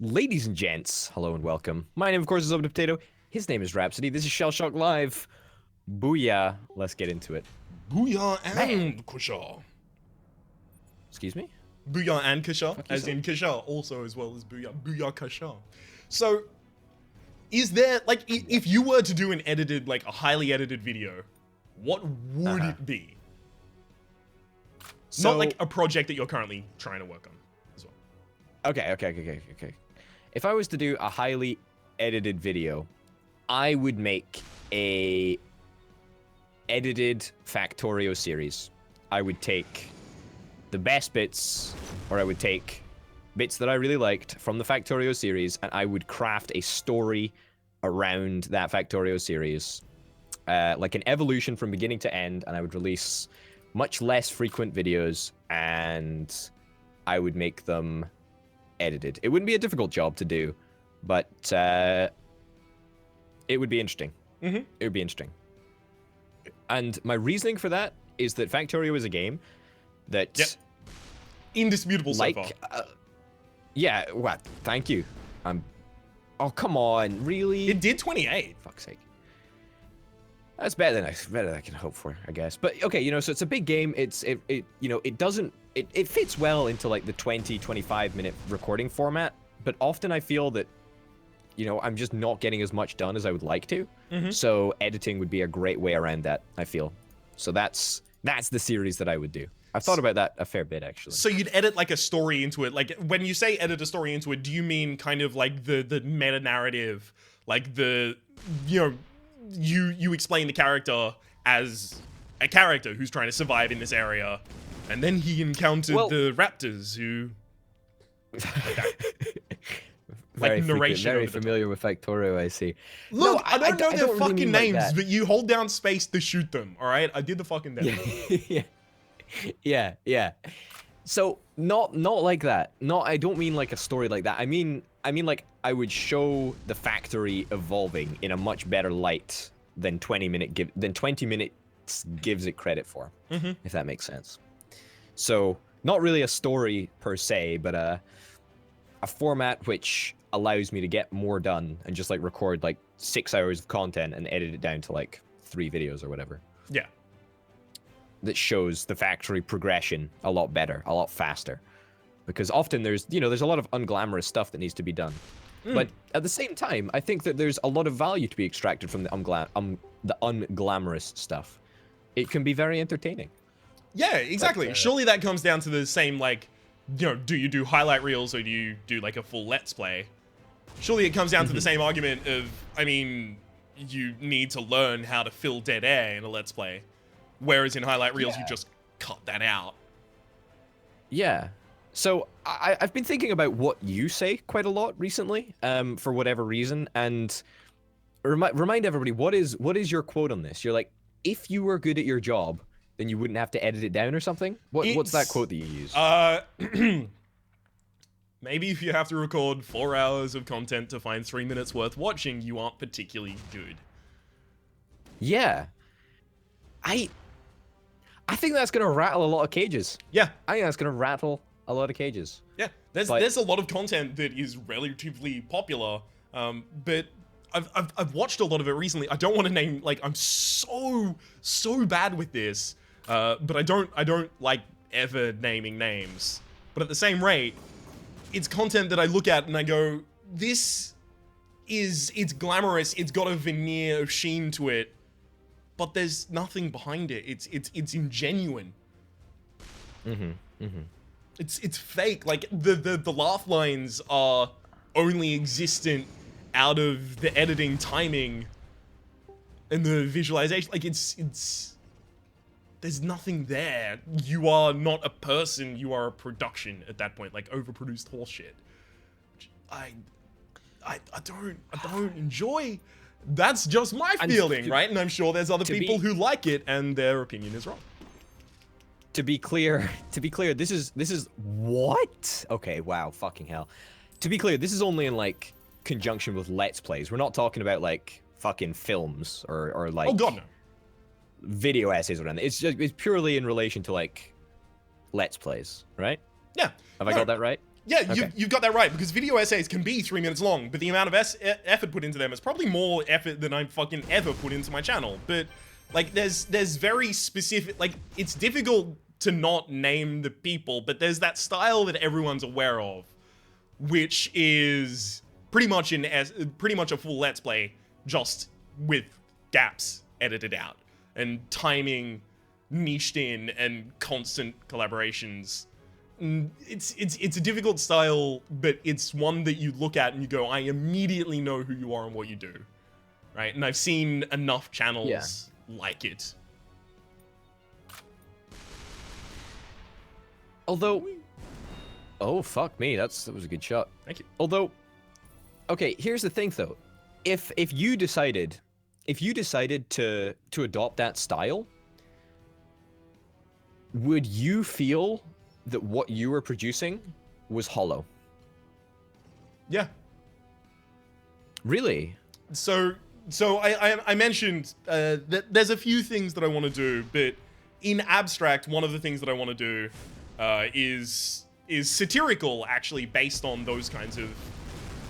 Ladies and gents, hello and welcome. My name, of course, is Open Potato. His name is Rhapsody. This is ShellShock Live. Booyah. Let's get into it. Booyah Man. and Kusha. Excuse me? Booyah and Kusha, Fuck you, as son. in Kusha also as well as Booyah. Booyah Kusha. So, is there, like, if you were to do an edited, like, a highly edited video, what would it be? So, Not like a project that you're currently trying to work on as well. Okay. If I was to do a highly edited video, I would make a edited Factorio series. I would take the best bits, or I would take bits that I really liked from the Factorio series, and I would craft a story around that Factorio series. Like an evolution from beginning to end, and I would release much less frequent videos, and I would make them edited. It wouldn't be a difficult job to do, but it would be interesting. Mm-hmm. It would be interesting. And my reasoning for that is that Factorio is a game that... Yep. Indisputable like, so far. Yeah, what? Thank you. Oh, come on, really? It did 28. Fuck's sake. That's better than I can hope for, I guess. But okay, you know, so it's a big game. It fits well into like the 20-25 minute recording format, but often I feel that, you know, I'm just not getting as much done as I would like to. Mm-hmm. So editing would be a great way around that, I feel. So that's the series that I would do. I've thought about that a fair bit, actually. So you'd edit like a story into it. Like when you say edit a story into it, do you mean kind of like the meta narrative, like the, you know, you explain the character as a character who's trying to survive in this area, and then he encountered the raptors who like narration. Very familiar with Factorio, I see. Look, No, I don't know their really fucking mean like names, that. but you hold down space to shoot them. All right, I did the fucking demo. Yeah. So not like that. I don't mean like a story like that. I mean like I would show the factory evolving in a much better light than 20 minutes gives it credit for. Mm-hmm. If that makes sense. So not really a story per se, but a format which allows me to get more done and just like record like 6 hours of content and edit it down to like 3 videos or whatever. Yeah. That shows the factory progression a lot better, a lot faster. Because often there's a lot of unglamorous stuff that needs to be done. But at the same time, I think that there's a lot of value to be extracted from the unglamorous stuff. It can be very entertaining. Yeah, exactly. But, surely that comes down to the same, like, you know, do you do highlight reels or do you do like a full let's play? Surely it comes down to the same argument of, I mean, you need to learn how to fill dead air in a let's play. Whereas in highlight reels, you just cut that out. Yeah. So I've been thinking about what you say quite a lot recently, for whatever reason, and remind everybody, what is your quote on this? You're like, if you were good at your job, then you wouldn't have to edit it down or something? What's that quote that you use? Maybe if you have to record 4 hours of content to find 3 minutes worth watching, you aren't particularly good. Yeah. I think that's gonna rattle a lot of cages. Yeah. I think that's gonna rattle a lot of cages. Yeah, there's a lot of content that is relatively popular, but I've watched a lot of it recently. I don't want to name, like, I'm so bad with this, but I don't like ever naming names. But at the same rate, it's content that I look at and I go, it's glamorous, it's got a veneer of sheen to it, but there's nothing behind it. It's ingenuine. It's fake. Like the laugh lines are only existent out of the editing timing and the visualization. Like it's there's nothing there. You are not a person, you are a production at that point, like overproduced horseshit. Which I don't enjoy. That's just my feeling, right? And I'm sure there's other people who like it and their opinion is wrong. To be clear, this is what? Okay, wow, fucking hell. To be clear, this is only in like conjunction with Let's Plays. We're not talking about like fucking films or like Oh god, no. video essays or anything. It's purely in relation to like Let's Plays, right? Yeah. Have I got that right? Yeah, Okay. you've got that right, because video essays can be 3 minutes long, but the amount of effort put into them is probably more effort than I've fucking ever put into my channel. But, like, there's very specific, like, it's difficult to not name the people, but there's that style that everyone's aware of, which is pretty much a full Let's Play, just with gaps edited out, and timing niched in, and constant collaborations. It's a difficult style, but it's one that you look at and you go, I immediately know who you are and what you do, right? And I've seen enough channels like it. Although, oh fuck me, that was a good shot. Thank you. Although, okay, here's the thing though, if you decided to adopt that style, would you feel that what you were producing was hollow? Yeah. Really? So I mentioned that there's a few things that I want to do, but in abstract, one of the things that I want to do is satirical, actually, based on those kinds of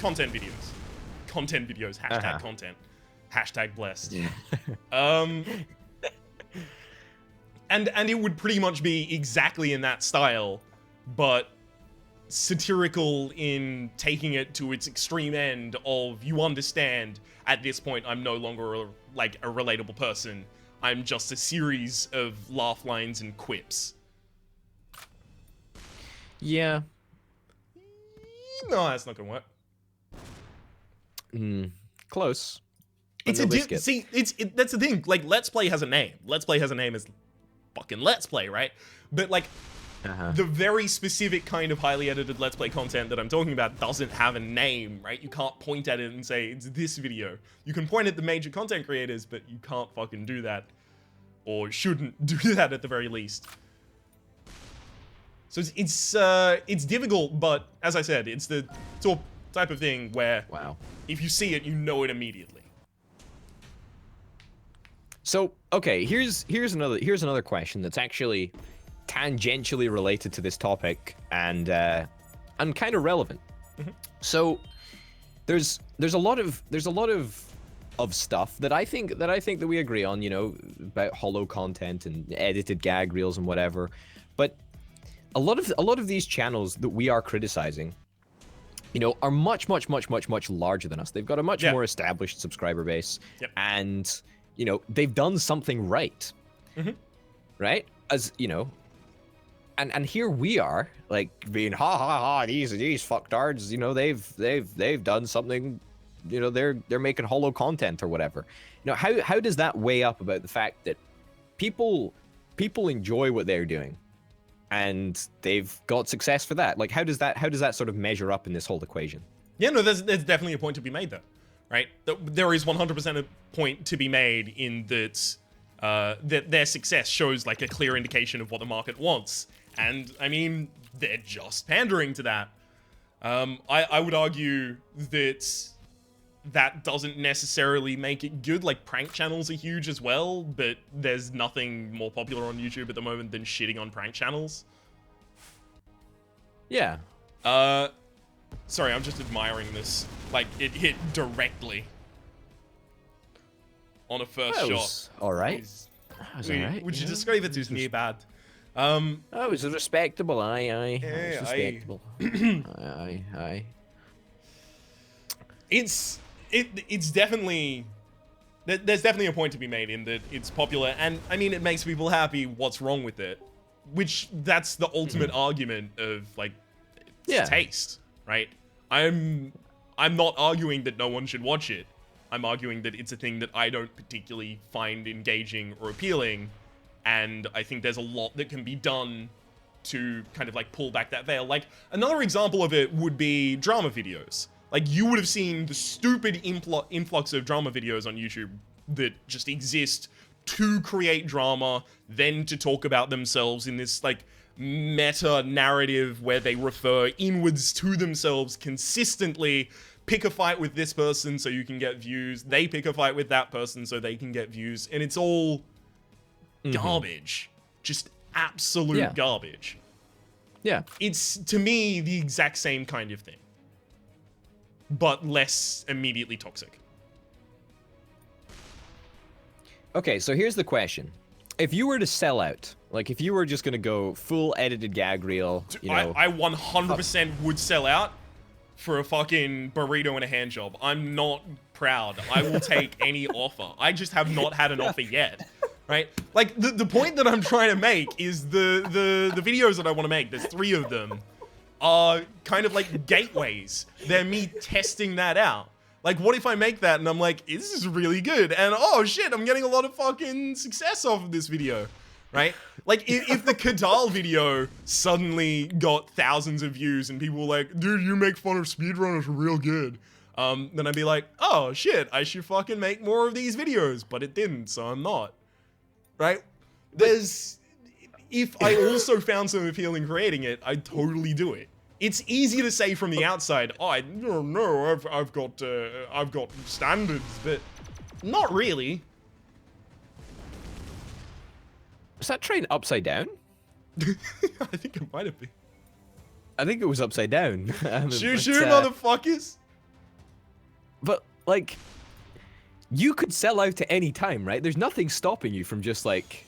content videos. Content videos, hashtag content, hashtag blessed. Yeah. And it would pretty much be exactly in that style, but satirical in taking it to its extreme end of, you understand, at this point I'm no longer like a relatable person. I'm just a series of laugh lines and quips. Yeah. No, that's not gonna work. Close. It's no a biscuit. see. That's the thing. Like, Let's Play has a name. Let's Play has a name as fucking Let's Play, right? But like, the very specific kind of highly edited Let's Play content that I'm talking about doesn't have a name, right? You can't point at it and say it's this video. You can point at the major content creators, but you can't fucking do that, or shouldn't do that at the very least. So it's difficult, but as I said, it's the sort of type of thing where if you see it, you know it immediately. So, okay, here's another question that's actually tangentially related to this topic and kind of relevant. So, there's a lot of stuff that I think that we agree on, you know, about hollow content and edited gag reels and whatever. But a lot of these channels that we are criticizing, you know, are much larger than us. They've got a much more established subscriber base, and you know, they've done something right, right? As you know, and here we are, like being these fucktards, you know, they've done something, you know, they're making hollow content or whatever. You know, how does that weigh up about the fact that people enjoy what they're doing, and they've got success for that? Like, how does that sort of measure up in this whole equation? Yeah, no, there's definitely a point to be made there, right? There is 100% a point to be made in that that their success shows like a clear indication of what the market wants, and I mean, they're just pandering to that. I would argue that doesn't necessarily make it good. Like, prank channels are huge as well, but there's nothing more popular on YouTube at the moment than shitting on prank channels. Yeah. Sorry, I'm just admiring this. Like, it hit directly on a first shot. All right. Would you describe it as near bad? Oh, it was respectable. Aye. Yeah, It was respectable. Aye. It's definitely, there's definitely a point to be made in that it's popular, and I mean, it makes people happy. What's wrong with it? Which, that's the ultimate argument of like taste, right? I'm not arguing that no one should watch it. I'm arguing that it's a thing that I don't particularly find engaging or appealing, and I think there's a lot that can be done to kind of like pull back that veil. Like, another example of it would be drama videos. Like, you would have seen the stupid influx of drama videos on YouTube that just exist to create drama, then to talk about themselves in this like meta narrative where they refer inwards to themselves consistently. Pick a fight with this person so you can get views. They pick a fight with that person so they can get views. And it's all garbage. Just absolute garbage. Yeah. It's, to me, the exact same kind of thing, but less immediately toxic. Okay, so here's the question. If you were to sell out, like if you were just gonna go full edited gag reel, you know... I 100% would sell out for a fucking burrito and a hand job. I'm not proud. I will take any offer. I just have not had an offer yet, right? Like, the point that I'm trying to make is the videos that I want to make, there's 3 of them, are kind of like gateways. They're me testing that out. Like, what if I make that and I'm like, this is really good, and oh shit, I'm getting a lot of fucking success off of this video, right? Like, if the Kadal video suddenly got thousands of views and people were like, dude, you make fun of speedrunners real good, then I'd be like, oh shit, I should fucking make more of these videos, but it didn't, so I'm not, right? If I also found some appeal in creating it, I'd totally do it. It's easy to say from the outside, oh, I've got standards, but not really. Was that train upside down? I think it might have been. I think it was upside down. Shoo, motherfuckers. But, like, you could sell out at any time, right? There's nothing stopping you from just, like,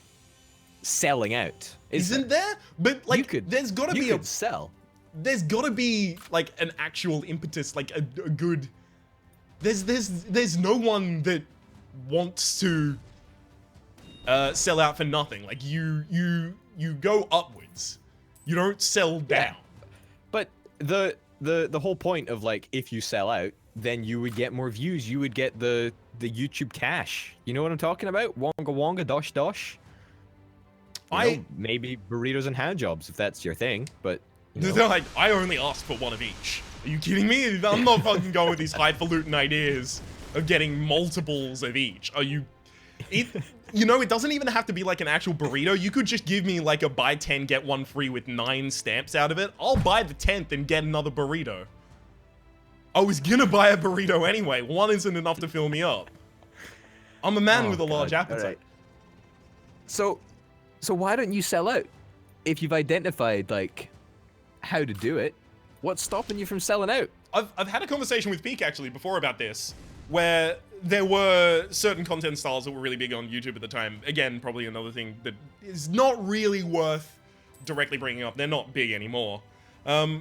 selling out. Isn't there? But, like, there's gotta be a... sell. There's gotta be, like, an actual impetus, like, a good... There's no one that wants to sell out for nothing. Like, you go upwards. You don't sell down. Yeah. But the whole point of, like, if you sell out, then you would get more views. You would get the YouTube cash. You know what I'm talking about? Wonga wonga, dosh dosh. You know, maybe burritos and hand jobs, if that's your thing, but... You know. They're like, I only asked for 1 of each. Are you kidding me? I'm not fucking going with these highfalutin ideas of getting multiples of each. Are you... You know, it doesn't even have to be like an actual burrito. You could just give me like a buy 10, get 1 free with 9 stamps out of it. I'll buy the 10th and get another burrito. I was gonna buy a burrito anyway. 1 isn't enough to fill me up. I'm a man with a large appetite. Right. So why don't you sell out? If you've identified, like... how to do it, what's stopping you from selling out? I've had a conversation with Peak actually before about this, where there were certain content styles that were really big on YouTube at the time. Again, probably another thing that is not really worth directly bringing up. They're not big anymore. But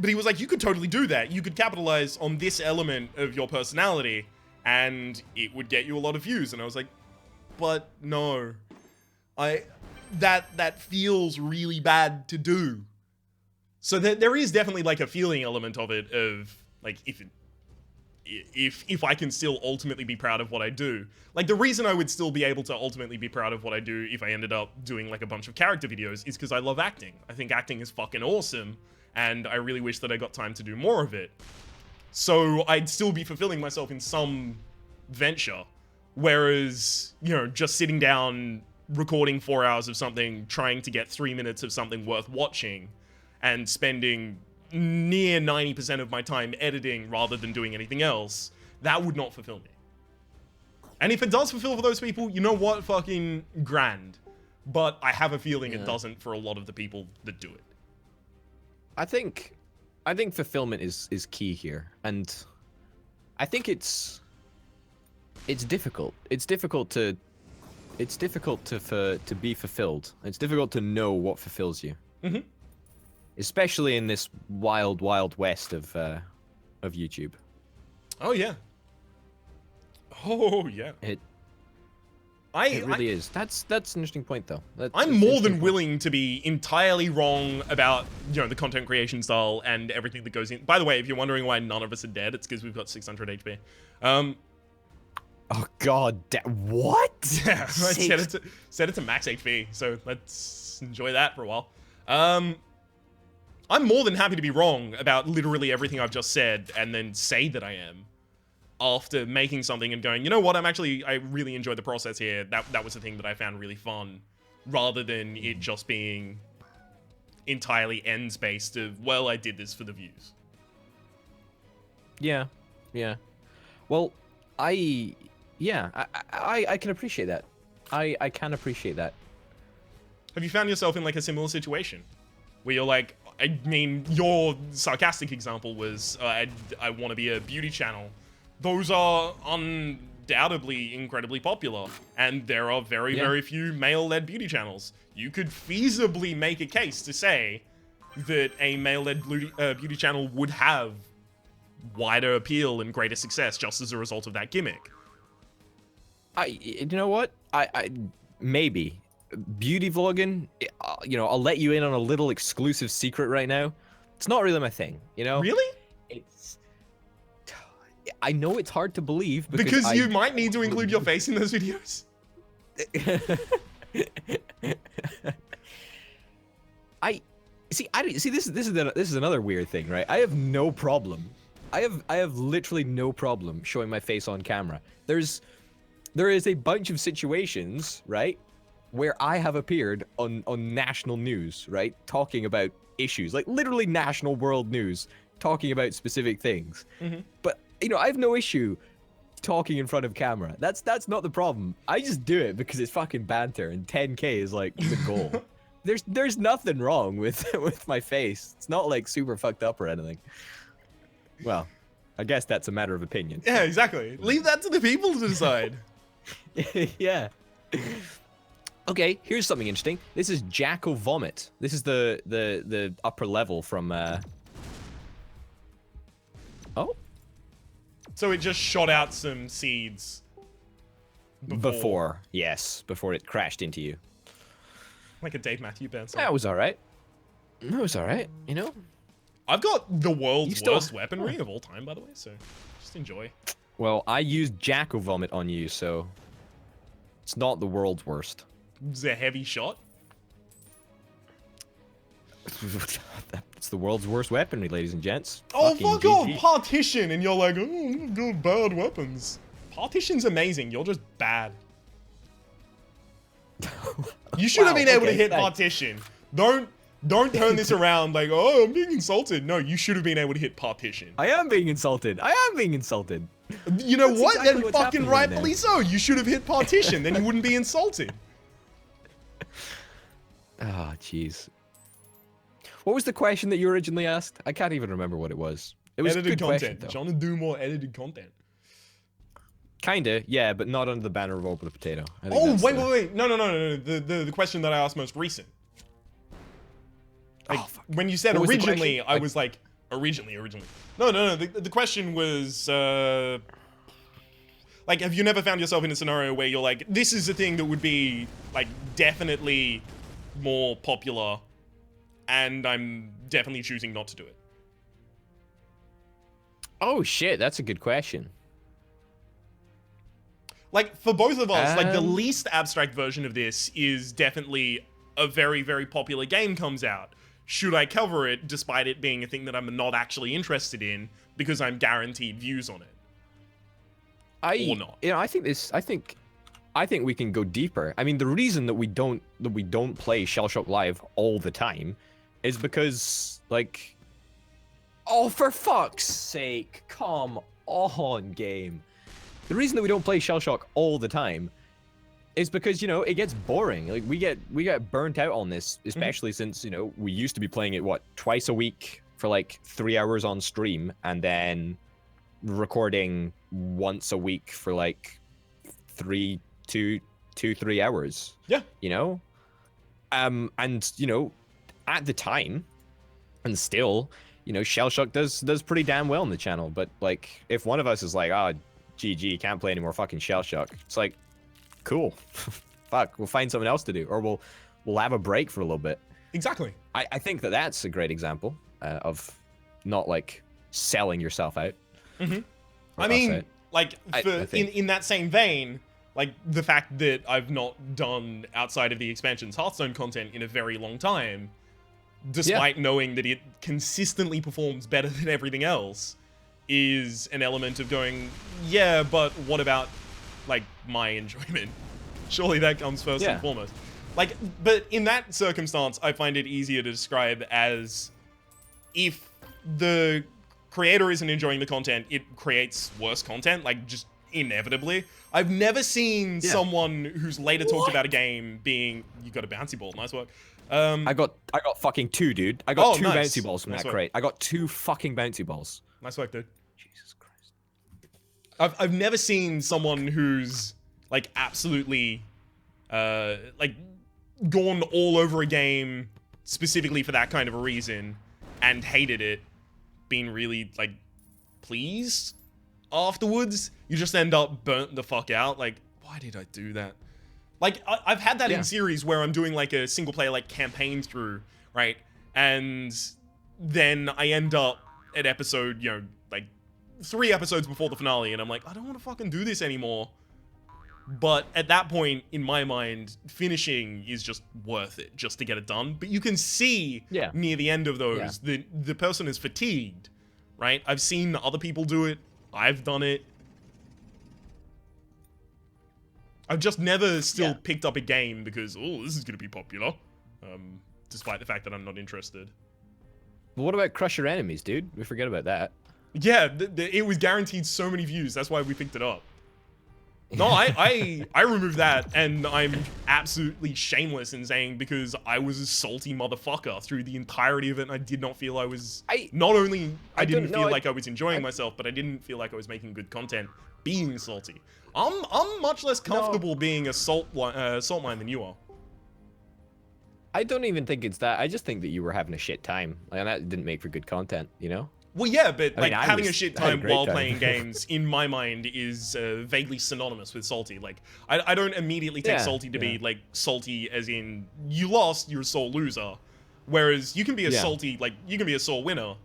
he was like, you could totally do that. You could capitalize on this element of your personality and it would get you a lot of views. And I was like, but no, that feels really bad to do. So there is definitely like a feeling element of it, of like if I can still ultimately be proud of what I do. Like the reason I would still be able to ultimately be proud of what I do if I ended up doing like a bunch of character videos is because I love acting. I think acting is fucking awesome and I really wish that I got time to do more of it. So I'd still be fulfilling myself in some venture. Whereas, you know, just sitting down, recording 4 hours of something, trying to get 3 minutes of something worth watching, and spending near 90% of my time editing rather than doing anything else, that would not fulfill me. And if it does fulfill for those people, you know what? Fucking grand. But I have a feeling it doesn't for a lot of the people that do it. I think fulfillment is key here, and I think it's difficult. It's difficult to be fulfilled. It's difficult to know what fulfills you. Mm-hmm. Especially in this wild, wild west of YouTube. Oh yeah. Oh yeah. It really is. That's an interesting point, though. I'm more than willing to be entirely wrong about, you know, the content creation style and everything that goes in. By the way, if you're wondering why none of us are dead, it's because we've got 600 HP. Oh god, what? Yeah, I set it to max HP, so let's enjoy that for a while. I'm more than happy to be wrong about literally everything I've just said and then say that I am after making something and going, you know what, I really enjoyed the process here. That was the thing that I found really fun, rather than it just being entirely ends-based of, well, I did this for the views. Yeah. Well, I can appreciate that. I can appreciate that. Have you found yourself in like a similar situation where you're like, I mean, your sarcastic example was, I want to be a beauty channel. Those are undoubtedly incredibly popular, and there are very few male-led beauty channels. You could feasibly make a case to say that a male-led beauty channel would have wider appeal and greater success just as a result of that gimmick. You know what? I maybe beauty vlogging. You know, I'll let you in on a little exclusive secret right now. It's not really my thing. You know? Really? I know it's hard to believe because you might need to include your face in those videos. This is another weird thing, right? I have no problem. I have literally no problem showing my face on camera. There is a bunch of situations, right, where I have appeared on national news, right, talking about issues, like literally national world news, talking about specific things. But you know, I have no issue talking in front of camera. That's not the problem. I just do it because it's fucking banter, and 10K is like the goal. There's nothing wrong with my face. It's not like super fucked up or anything. Well, I guess that's a matter of opinion. Yeah, exactly. Leave that to the people to decide. Yeah. Okay, here's something interesting. This is Jackal Vomit. This is the upper level from Oh? So it just shot out some seeds Before it crashed into you. Like a Dave Matthews Band song. That was alright. That was alright, you know? I've got the world's worst weaponry of all time, by the way, so just enjoy. Well, I used Jackal Vomit on you, so it's not the world's worst. It's a heavy shot. It's the world's worst weaponry, ladies and gents. Oh, Fucking fuck GG. off, Partition, and you're like, oh, good, bad weapons. Partition's amazing, you're just bad. You should have been able to hit Partition. Don't turn this around like, oh, I'm being insulted. No, you should have been able to hit Partition. I am being insulted. You know what? Exactly Then fucking rightfully so. You should have hit Partition. Then you wouldn't be insulted. Oh, jeez. What was the question that you originally asked? I can't even remember what it was. It was edited good content. Question, Trying to do more edited content. Kinda, yeah, but not under the banner of Open the Potato. Oh, wait. No. The question that I asked most recent. Like, when you said originally, I was like, originally. No. The question was, like, have you never found yourself in a scenario where you're like, this is a thing that would be, like, definitely more popular, and I'm definitely choosing not to do it? Oh, shit, that's a good question. Like, for both of us, like, the least abstract version of this is definitely a very, very popular game comes out. Should I cover it, despite it being a thing that I'm not actually interested in, because I'm guaranteed views on it? Or not? You know, I think we can go deeper. I mean, the reason that we don't play ShellShock Live all the time is because, like, oh, for fuck's sake, come on, game. The reason that we don't play ShellShock all the time is because, you know, it gets boring. Like, we get burnt out on this, especially since, you know, we used to be playing it, what, twice a week for like 3 hours on stream, and then recording once a week for like 3 hours. Yeah. You know? And, you know, at the time, and still, you know, ShellShock does pretty damn well on the channel, but like, if one of us is like, oh, GG, can't play any more fucking ShellShock, it's like, cool. Fuck, we'll find something else to do, or we'll have a break for a little bit. Exactly. I think that's a great example of not like selling yourself out. I mean, like, in that same vein, like, the fact that I've not done outside of the expansions Hearthstone content in a very long time, despite knowing that it consistently performs better than everything else, is an element of going, yeah, but what about, like, my enjoyment? Surely that comes first and foremost. Like, but in that circumstance, I find it easier to describe as, if the creator isn't enjoying the content, it creates worse content, like, just inevitably. I've never seen someone who's later talked about a game being, you got a bouncy ball, nice work, I got fucking 2, dude. I got 2 nice. bouncy balls from Nice that work. crate. I got 2 fucking bouncy balls. Nice work, dude. Jesus Christ. I've never seen someone who's like absolutely like gone all over a game specifically for that kind of a reason and hated it, being really like pleased afterwards. You just end up burnt the fuck out. Like, why did I do that? Like, I've had that in series where I'm doing like a single player like campaign through, right? And then I end up at episode, you know, like 3 episodes before the finale, and I'm like, I don't want to fucking do this anymore. But at that point, in my mind, finishing is just worth it, just to get it done. But you can see near the end of those, the person is fatigued, right? I've seen other people do it. I've done it. I've just never still picked up a game because, oh, this is going to be popular. Despite the fact that I'm not interested. But what about Crush Your Enemies, dude? We forget about that. Yeah, it was guaranteed so many views. That's why we picked it up. No, I removed that, and I'm absolutely shameless in saying because I was a salty motherfucker through the entirety of it, and I did not feel I was... not only I didn't feel like I was enjoying myself, but I didn't feel like I was making good content being salty. I'm much less comfortable being a salt mine than you are. I don't even think it's that. I just think that you were having a shit time, and that didn't make for good content, you know? Well, yeah, but like having a shit time while time. playing games, in my mind, is vaguely synonymous with salty. Like, I don't immediately take salty to be like salty as in you lost, you're a sore loser. Whereas you can be a salty, like you can be a sore winner.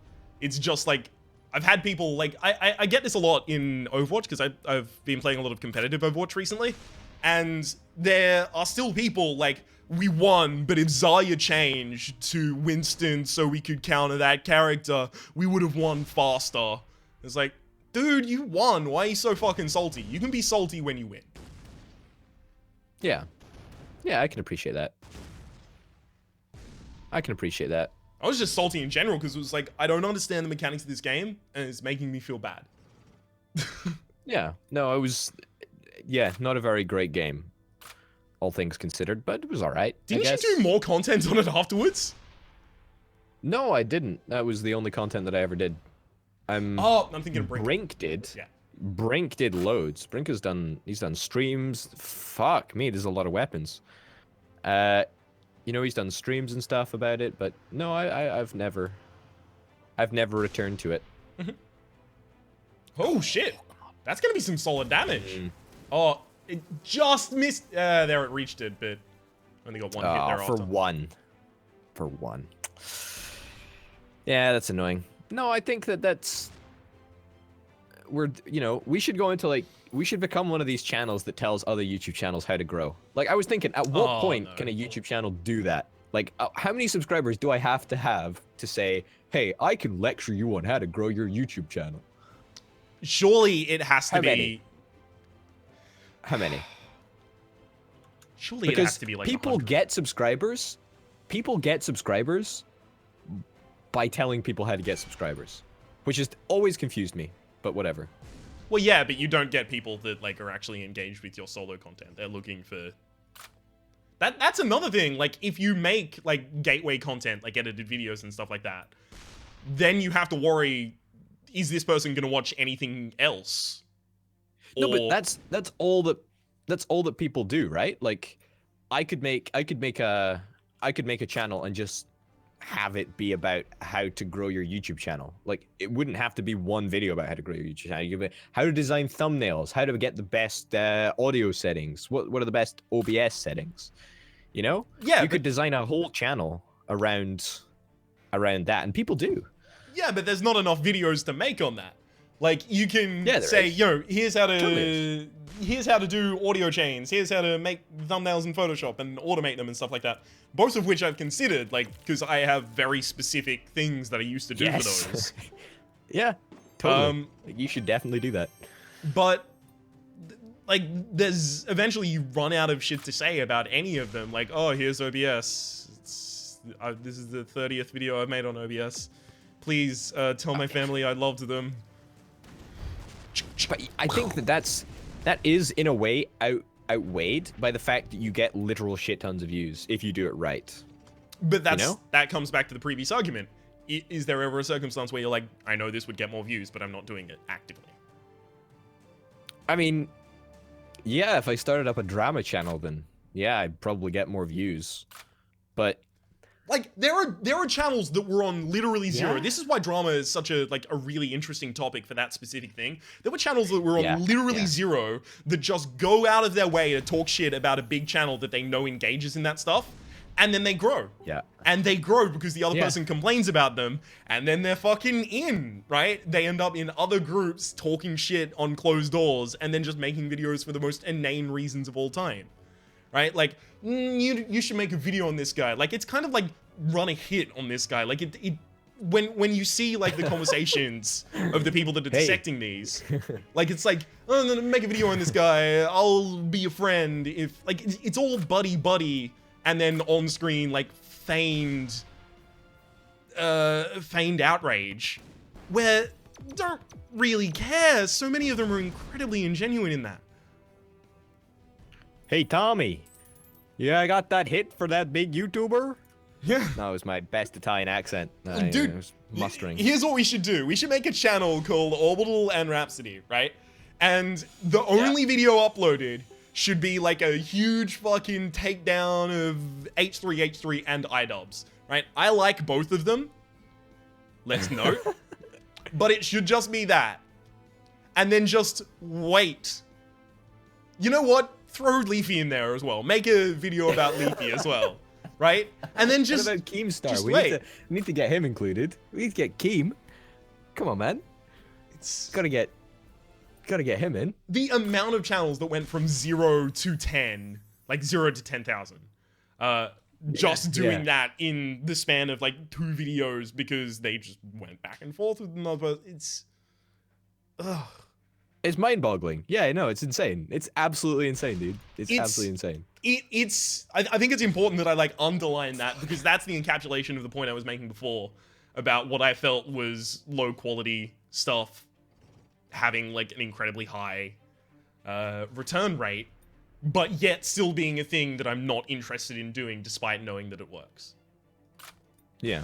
It's just like I've had people like I get this a lot in Overwatch because I've been playing a lot of competitive Overwatch recently, and there are still people like, we won, but if Zarya changed to Winston so we could counter that character, we would have won faster. It's like, dude, you won. Why are you so fucking salty? You can be salty when you win. Yeah. Yeah, I can appreciate that. I can appreciate that. I was just salty in general because it was like, I don't understand the mechanics of this game, and it's making me feel bad. Yeah. No, it was... yeah, not a very great game. All things considered, but it was alright. Didn't you do more content on it afterwards? No, I didn't. That was the only content that I ever did. I'm thinking of Brink. Brink did. Yeah. Brink did loads. Brink has done, he's done streams. Fuck me, there's a lot of weapons. You know, he's done streams and stuff about it, but no, I've never returned to it. Oh shit. That's gonna be some solid damage. Oh, it just missed. There it reached it, but only got one hit thereafter. For one. Yeah, that's annoying. No, I think that's... you know, we should go into, like, we should become one of these channels that tells other YouTube channels how to grow. Like, I was thinking, at what point can a YouTube channel do that? Like, how many subscribers do I have to say, hey, I can lecture you on how to grow your YouTube channel? Surely it has to be... How many? Surely it has to be like people 100. get subscribers. People get subscribers by telling people how to get subscribers, which has always confused me. But whatever. Well, yeah, but you don't get people that like are actually engaged with your solo content. They're looking for that. That's another thing. Like, if you make like gateway content, like edited videos and stuff like that, then you have to worry: is this person going to watch anything else? No, but that's all that people do, right? Like, I could make a channel and just have it be about how to grow your YouTube channel. Like, it wouldn't have to be one video about how to grow your YouTube channel. You could be how to design thumbnails, how to get the best audio settings, what are the best OBS settings, you know? Yeah, you could design a whole channel around that, and people do. Yeah, but there's not enough videos to make on that. Like, you can say, is. yo, here's how to do audio chains, here's how to make thumbnails in Photoshop and automate them and stuff like that. Both of which I've considered, like, because I have very specific things that I used to do for those. Yeah, totally. You should definitely do that. But, like, there's eventually you run out of shit to say about any of them. Like, oh, here's OBS. This is the 30th video I've made on OBS. Please tell my family I loved them. But I think that is in a way outweighed by the fact that you get literal shit tons of views if you do it right. But that's You know? that comes back to the previous argument. Is there ever a circumstance where you're like, I know this would get more views, but I'm not doing it actively? I mean, yeah, if I started up a drama channel, then yeah, I'd probably get more views. But Like, there are channels that were on literally zero. Yeah. This is why drama is such a really interesting topic for that specific thing. There were channels that were on Yeah, literally yeah. zero that just go out of their way to talk shit about a big channel that they know engages in that stuff, and then they grow. yeah. And they grow because the other Yeah. person complains about them, and then they're fucking in, right? They end up in other groups talking shit on closed doors, and then just making videos for the most inane reasons of all time. Right? Like, you should make a video on this guy. Like, it's kind of like run a hit on this guy. Like, when you see, like, the conversations of the people that are dissecting these, like, it's like, oh, I'm gonna make a video on this guy. I'll be your friend. If, like, it's all buddy, and then on screen, like, feigned outrage, where don't really care. So many of them are incredibly ingenuine in that. Hey, Tommy. Yeah, I got that hit for that big YouTuber. Yeah. That was my best Italian accent. I Dude, was mustering. Here's what we should do. We should make a channel called Orbital and Rhapsody, right? And the only video uploaded should be like a huge fucking takedown of H3 and iDubbbz, right? I like both of them. Let's note. But it should just be that. And then just wait. You know what? Throw Leafy in there as well. Make a video about Leafy as well, right? And then just What about Keemstar? just We wait. need to get him included. We need to get Keem. Come on, man. It's Gotta get him in. the amount of channels that went from 0 to 10, like 0 to 10,000, just doing that in the span of like 2 videos because they just went back and forth with another. It's, ugh. It's mind-boggling. Yeah, no, it's insane. It's absolutely insane, dude. It's absolutely insane. I think it's important that I like underline that because that's the encapsulation of the point I was making before about what I felt was low quality stuff having like an incredibly high return rate, but yet still being a thing that I'm not interested in doing despite knowing that it works. Yeah.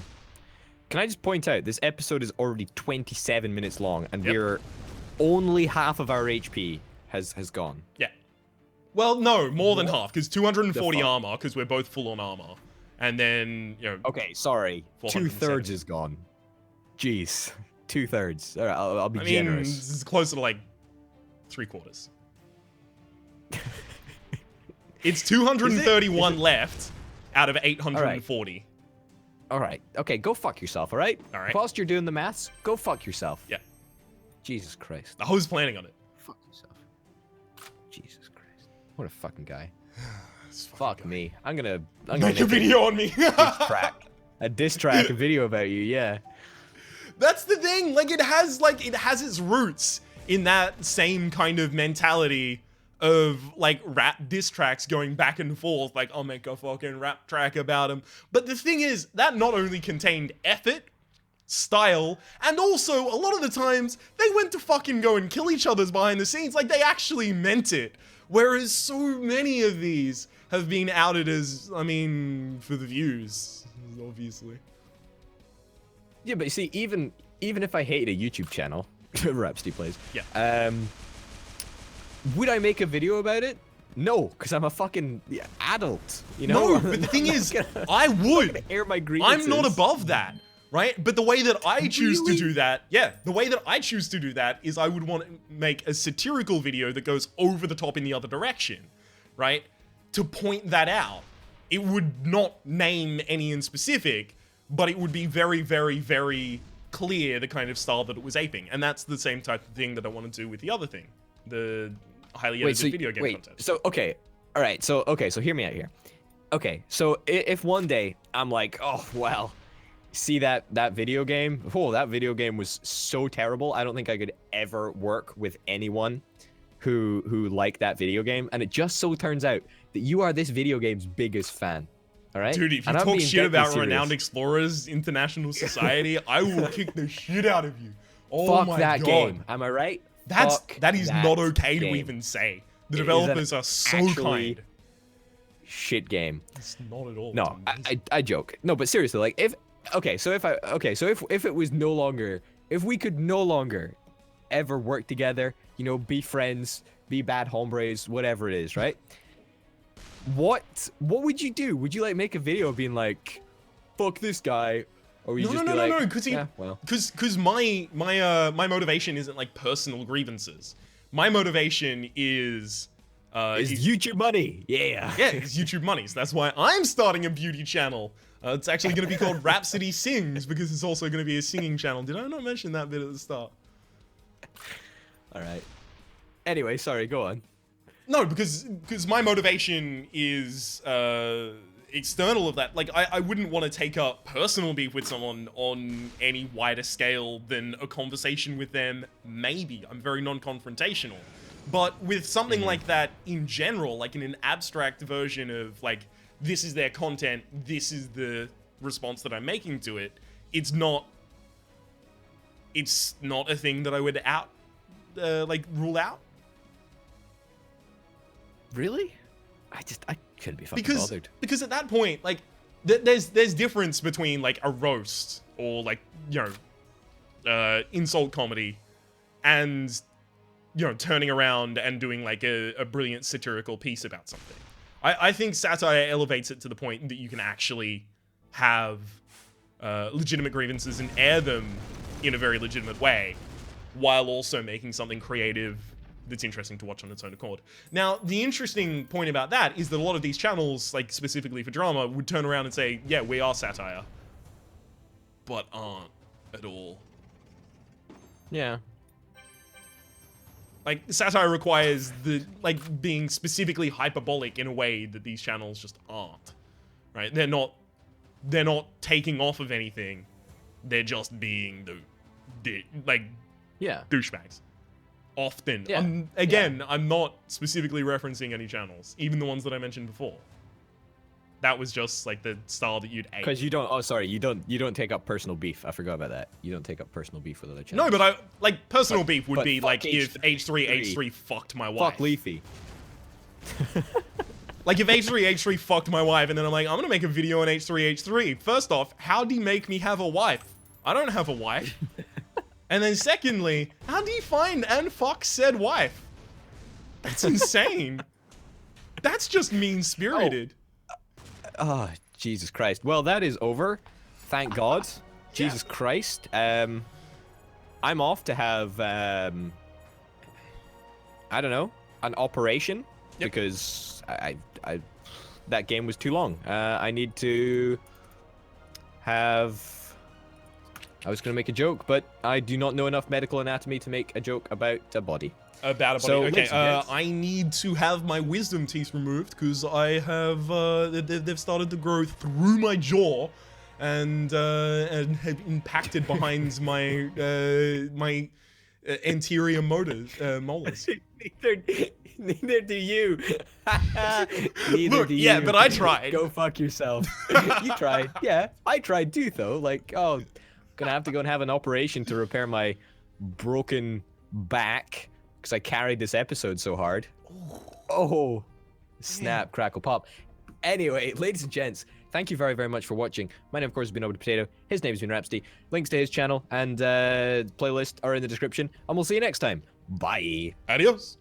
Can I just point out, this episode is already 27 minutes long, and we're only half of our HP has gone. Yeah. Well, no, more than half, because 240 The fuck? armor, because we're both full on armor. And then, you know... Okay, sorry. 470. 2/3 is gone. Jeez. 2/3. All right, I'll be I mean, generous. it's closer to like 3/4. It's 231 left out of 840. All right. Okay, go fuck yourself, all right? All right. Whilst you're doing the maths, go fuck yourself. Yeah. Jesus Christ. I was planning on it. Fuck yourself. Jesus Christ. What a fucking guy. This fucking Fuck guy. me. I'm gonna Make a video on me. a diss track, a video about you, yeah. That's the thing. Like it has its roots in that same kind of mentality of like rap diss tracks going back and forth. Like I'll make a fucking rap track about him. But the thing is, that not only contained effort, style, and also a lot of the times they went to fucking go and kill each other's behind the scenes. Like they actually meant it. Whereas so many of these have been outed as, I mean, for the views, obviously. Yeah, but you see, even if I hated a YouTube channel, Rhapsody plays. Yeah. Would I make a video about it? No, because I'm a fucking adult. You know. No, but the thing is, I would. Air my grievances. I'm not above that, right? But the way that I choose to do that, the way that I choose to do that is I would want to make a satirical video that goes over the top in the other direction, right? To point that out. It would not name any in specific, but it would be very, very, very clear the kind of style that it was aping. And that's the same type of thing that I want to do with the other thing. The highly edited video game content. So, okay. All right. So, okay. So hear me out here. Okay. So if one day I'm like, oh, well, see that video game? Oh, that video game was so terrible. I don't think I could ever work with anyone who liked that video game. And it just so turns out that you are this video game's biggest fan. All right? Dude, if you And I'm talk being shit deadly about serious. Renowned Explorers International Society, I will kick the shit out of you. Oh Fuck my that god. game. Am I right? That is Fuck not that okay to game. even say. The It is developers are so actually kind. shit game. It's not at all. No, It's amazing. I joke. No, but seriously, like if it was no longer, if we could no longer ever work together, you know, be friends, be bad hombres, whatever it is, right? What would you do? Would you like make a video being like, fuck this guy? Or would you just be like, no, because yeah, well. my motivation isn't like personal grievances. My motivation is YouTube money. Yeah. yeah, it's YouTube money. So that's why I'm starting a beauty channel. It's actually going to be called Rhapsody Sings because it's also going to be a singing channel. Did I not mention that bit at the start? All right. Anyway, sorry, go on. No, because my motivation is external of that. Like, I wouldn't want to take up personal beef with someone on any wider scale than a conversation with them. Maybe. I'm very non-confrontational. But with something like that in general, like in an abstract version of, like, this is their content, this is the response that I'm making to it, it's not a thing that I would rule out. Really? I couldn't be fucking bothered. Because at that point, like, there's difference between, like, a roast or, like, you know, insult comedy and, you know, turning around and doing, like, a brilliant satirical piece about something. I think satire elevates it to the point that you can actually have legitimate grievances and air them in a very legitimate way while also making something creative that's interesting to watch on its own accord. Now, the interesting point about that is that a lot of these channels, like specifically for drama, would turn around and say, yeah, we are satire, but aren't at all. Yeah. Like, satire requires being specifically hyperbolic in a way that these channels just aren't, right? They're not taking off of anything. They're just being Yeah. douchebags. Often. Yeah. I'm not specifically referencing any channels, even the ones that I mentioned before. That was just like the style that you'd aim. Because you don't. Oh, sorry. You don't take up personal beef. I forgot about that. You don't take up personal beef with other channels. No, but personal beef would but be fuck like if H3H3 fucked my wife. Fuck Leafy. Like if H3H3 fucked my wife, and then I'm like, I'm gonna make a video on H3H3. First off, how'd he make me have a wife? I don't have a wife. And then secondly, how do you find and fuck said wife? That's insane. That's just mean-spirited. Oh, Jesus Christ. Well, that is over. Thank God. Jesus Christ. I'm off to have, I don't know, an operation. Yep. Because I that game was too long. I need to have... I was going to make a joke, but I do not know enough medical anatomy to make a joke about a body. About a body. So, okay, I need to have my wisdom teeth removed because I have they've started to grow through my jaw, and have impacted behind my my anterior molars. Neither do you. Neither Look, do you. yeah, but I tried. Go fuck yourself. You tried. Yeah, I tried too, though. Like, oh, gonna have to go and have an operation to repair my broken back because I carried this episode so hard. Oh, snap, crackle, pop. Anyway, ladies and gents, thank you very, very much for watching. My name, of course, has been Over the Potato. His name has been Rhapsody. Links to his channel and playlist are in the description, and we'll see you next time. Bye. Adios.